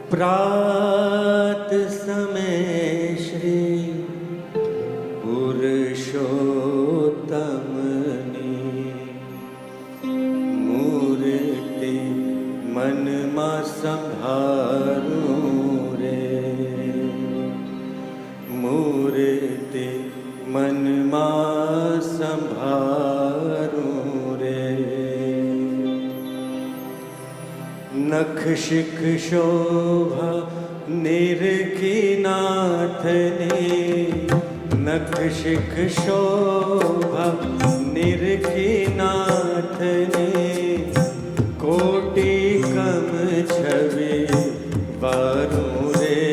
प्रात समय श्री पुरुषोत्तमनी मूर्ति मनमा संभारू रे, मूर्ति मनमा संभारू रे। नख शिख शोभा निरखी नाथने, नख शिख शोभा निरखी नाथने, कोटि कम छवि वारू रे।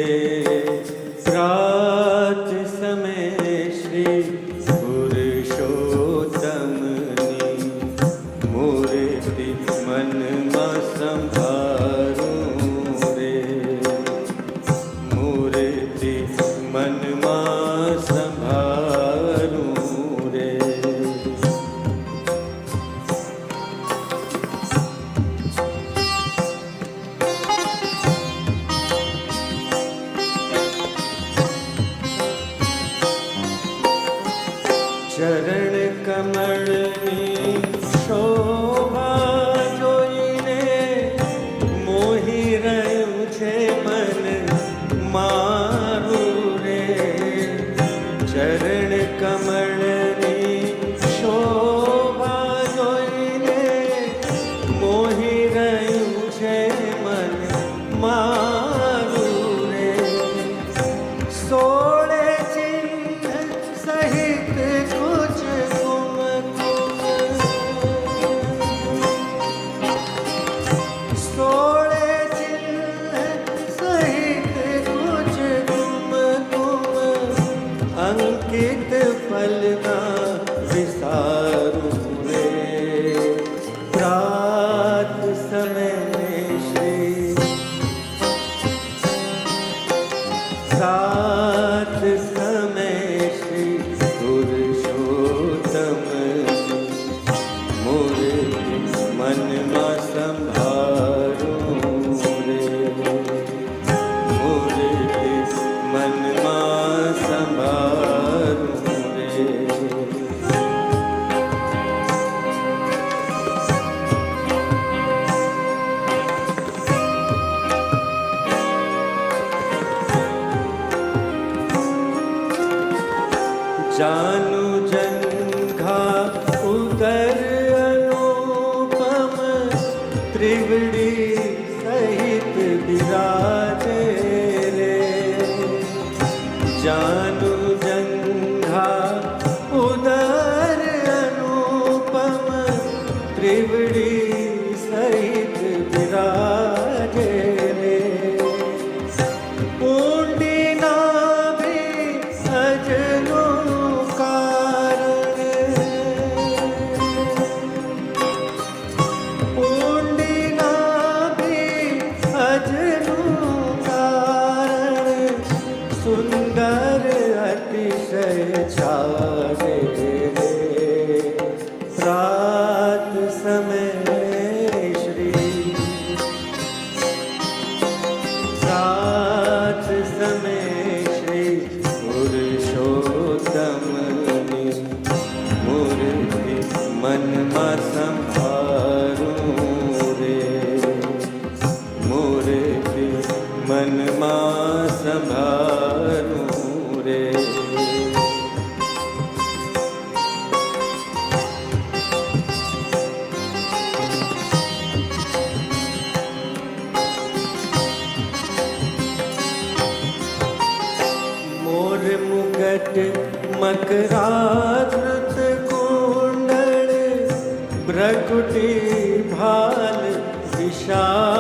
प्रात समय श्री पुरुषोत्तमनी मूर्ति मनमा संभारू रे, मूर्ति मनमा संभारू रे। चरण कमळनी शोभा જોઈને મોહી રહ્યું છે મન મારું રે। ચરણ કમળની શોભા જોઈને મોહી રહ્યું છે મન મારું રે। સોળે ચિહ્ન સહિત कुछ कुमकुम, सोळे चिन्ह सहित कुछ कुमकुम, अंकित फलना विसारू रे। प्रात समय श्री, प्रात समय श्री पुरुषोत्तमनी मूर्ति मनमा संभारू रे, मूर्ति मनमा संभारू रे। जानू जंघा उदर अनुपम, त्रिवड़ी सहित विराजे रे। जानू जंघा उदर अनुपम, त्रिवड़ी सहित विराजे रे। पूंडी नाभि सजनो सुंदर अतिशय छावे रे। प्रात समय श्री, प्रात समय श्री पुरुषोत्तमनी मूर्ति मनमा संभारू रे, मूर्ति मनमा संभारू रे। मोर मुगट मकराकृत कुंडल, भ्रकुटी भाल विशाल